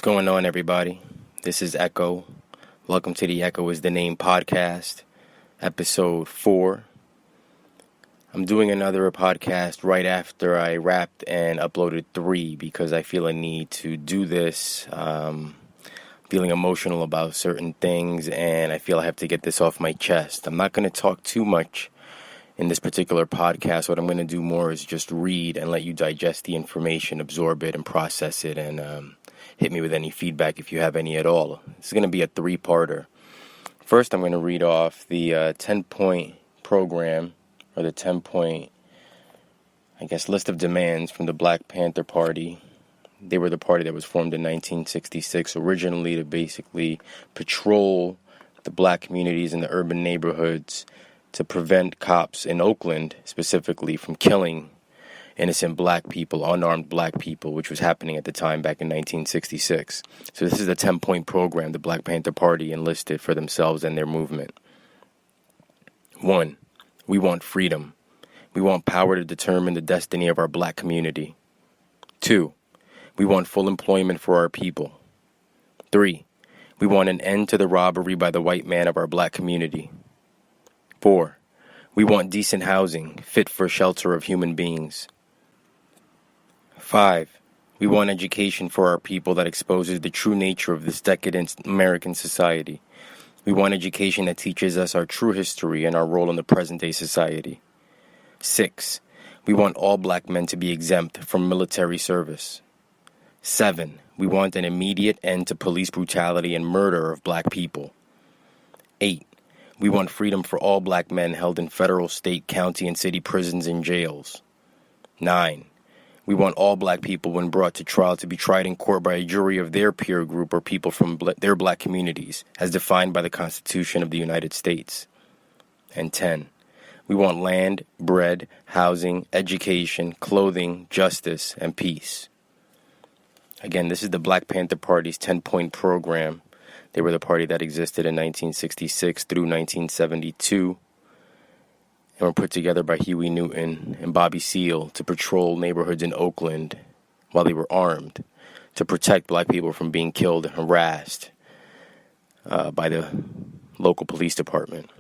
going on, everybody? This is Echo. Welcome to the Echoisthename podcast, episode 4. I'm doing another podcast right after I wrapped and uploaded 3 because I feel a need to do this. Feeling emotional about certain things, and I feel I have to get this off my chest. I'm not going to talk too much in this particular podcast. What I'm going to do more is just read and let you digest the information, absorb it, and process it, and hit me with any feedback if you have any at all. This is going to be a 3-parter. First, I'm going to read off the 10-point program, or the 10-point, list of demands from the Black Panther Party. They were the party that was formed in 1966, originally to basically patrol the black communities in the urban neighborhoods to prevent cops in Oakland, specifically, from killing innocent black people, unarmed black people, which was happening at the time back in 1966. So this is the 10-point program the Black Panther Party enlisted for themselves and their movement. 1. We want freedom. We want power to determine the destiny of our black community. 2. We want full employment for our people. 3. We want an end to the robbery by the white man of our black community. 4. We want decent housing, fit for shelter of human beings. 5. We want education for our people that exposes the true nature of this decadent American society. We want education that teaches us our true history and our role in the present-day society. 6. We want all black men to be exempt from military service. 7. We want an immediate end to police brutality and murder of black people. 8. We want freedom for all black men held in federal, state, county, and city prisons and jails. 9. We want all black people, when brought to trial, to be tried in court by a jury of their peer group or people from their black communities, as defined by the Constitution of the United States. And 10. We want land, bread, housing, education, clothing, justice, and peace. Again, this is the Black Panther Party's 10-point program. They were the party that existed in 1966 through 1972. And were put together by Huey Newton and Bobby Seale to patrol neighborhoods in Oakland while they were armed to protect black people from being killed and harassed by the local police department.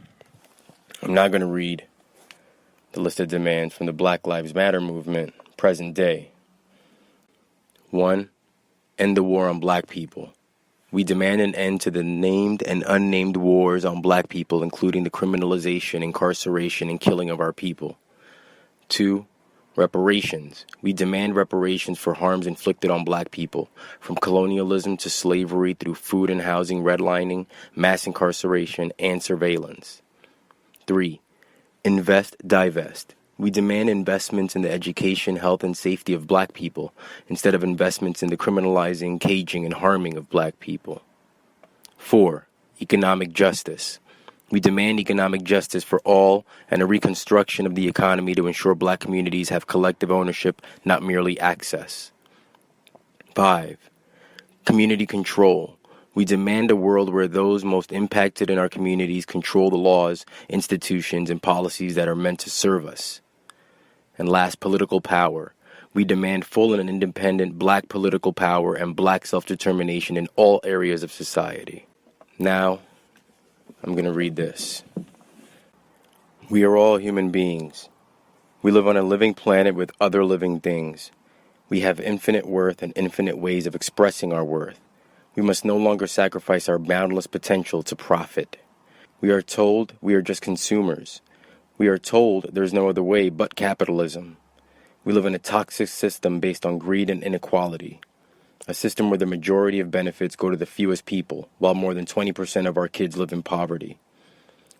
I'm not going to read the list of demands from the Black Lives Matter movement, present day. 1. End the war on black people. We demand an end to the named and unnamed wars on black people, including the criminalization, incarceration, and killing of our people. 2. Reparations. We demand reparations for harms inflicted on black people, from colonialism to slavery through food and housing redlining, mass incarceration, and surveillance. 3. Invest, divest. We demand investments in the education, health, and safety of black people instead of investments in the criminalizing, caging, and harming of black people. 4. Economic justice. We demand economic justice for all and a reconstruction of the economy to ensure black communities have collective ownership, not merely access. 5. Community control. We demand a world where those most impacted in our communities control the laws, institutions, and policies that are meant to serve us. And last, political power. We demand full and independent black political power and black self-determination in all areas of society. Now, I'm going to read this. We are all human beings. We live on a living planet with other living things. We have infinite worth and infinite ways of expressing our worth. We must no longer sacrifice our boundless potential to profit. We are told we are just consumers. We are told there's no other way but capitalism. We live in a toxic system based on greed and inequality. A system where the majority of benefits go to the fewest people, while more than 20% of our kids live in poverty.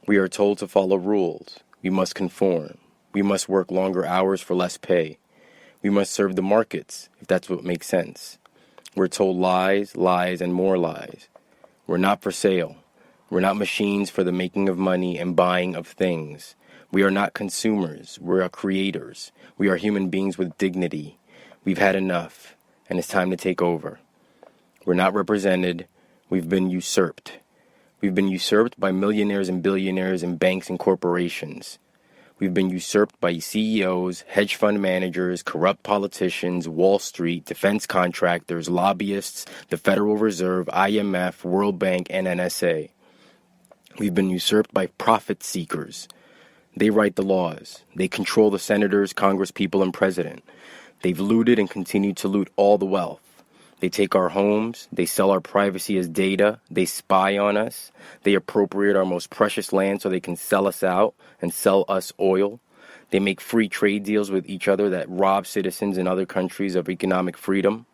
We are told to follow rules. We must conform. We must work longer hours for less pay. We must serve the markets, if that's what makes sense. We're told lies, lies, and more lies. We're not for sale. We're not machines for the making of money and buying of things. We are not consumers. We are creators. We are human beings with dignity. We've had enough, and it's time to take over. We're not represented. We've been usurped. We've been usurped by millionaires and billionaires and banks and corporations. We've been usurped by CEOs, hedge fund managers, corrupt politicians, Wall Street, defense contractors, lobbyists, the Federal Reserve, IMF, World Bank, and NSA. We've been usurped by profit seekers. They write the laws. They control the senators, congresspeople, and president. They've looted and continue to loot all the wealth. They take our homes, they sell our privacy as data, they spy on us, they appropriate our most precious land so they can sell us out and sell us oil. They make free trade deals with each other that rob citizens in other countries of economic freedom.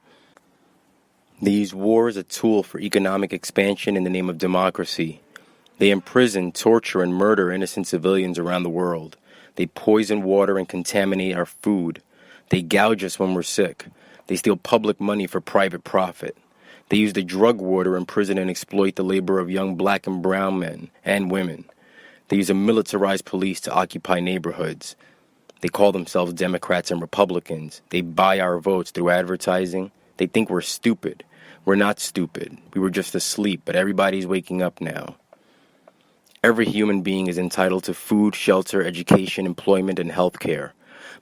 They use war as a tool for economic expansion in the name of democracy. They imprison, torture, and murder innocent civilians around the world. They poison water and contaminate our food. They gouge us when we're sick. They steal public money for private profit. They use the drug war to imprison and exploit the labor of young black and brown men and women. They use a militarized police to occupy neighborhoods. They call themselves Democrats and Republicans. They buy our votes through advertising. They think we're stupid. We're not stupid. We were just asleep, but everybody's waking up now. Every human being is entitled to food, shelter, education, employment, and health care.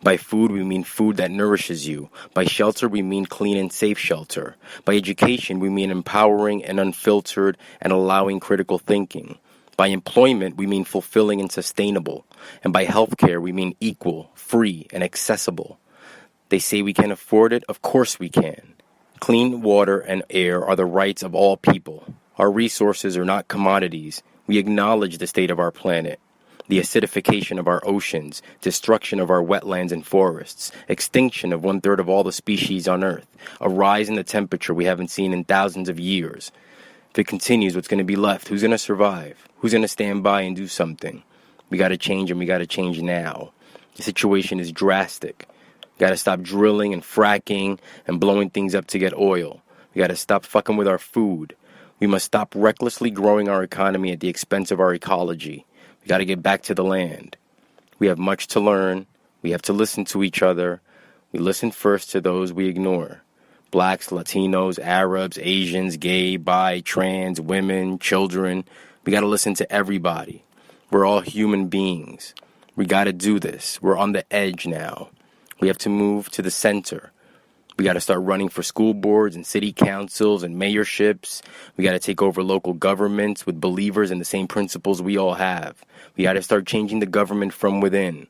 By food, we mean food that nourishes you. By shelter, we mean clean and safe shelter. By education, we mean empowering and unfiltered and allowing critical thinking. By employment, we mean fulfilling and sustainable. And by healthcare, we mean equal, free, and accessible. They say we can afford it. Of course we can. Clean water and air are the rights of all people. Our resources are not commodities. We acknowledge the state of our planet. The acidification of our oceans, destruction of our wetlands and forests, extinction of 1/3 of all the species on Earth, a rise in the temperature we haven't seen in thousands of years. If it continues, what's going to be left? Who's going to survive? Who's going to stand by and do something? We got to change, and we got to change now. The situation is drastic. We got to stop drilling and fracking and blowing things up to get oil. We got to stop fucking with our food. We must stop recklessly growing our economy at the expense of our ecology. We got to get back to the land. We have much to learn. We have to listen to each other. We listen first to those we ignore. Blacks, Latinos, Arabs, Asians, gay, bi, trans, women, children. We got to listen to everybody. We're all human beings. We got to do this. We're on the edge now. We have to move to the center. We got to start running for school boards and city councils and mayorships. We got to take over local governments with believers in the same principles we all have. We got to start changing the government from within.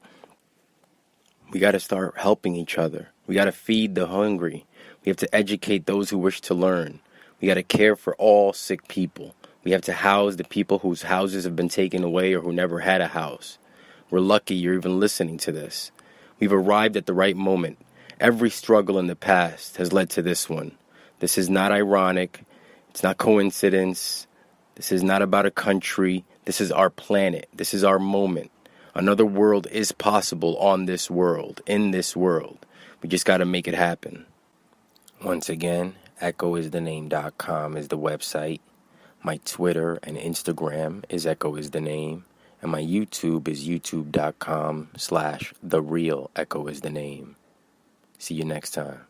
We got to start helping each other. We got to feed the hungry. We have to educate those who wish to learn. We got to care for all sick people. We have to house the people whose houses have been taken away or who never had a house. We're lucky you're even listening to this. We've arrived at the right moment. Every struggle in the past has led to this one. This is not ironic. It's not coincidence. This is not about a country. This is our planet. This is our moment. Another world is possible on this world, in this world. We just got to make it happen. Once again, Echoisthename.com is the website. My Twitter and Instagram is Echoisthename. And my YouTube is youtube.com/TheRealEchoisthename. See you next time.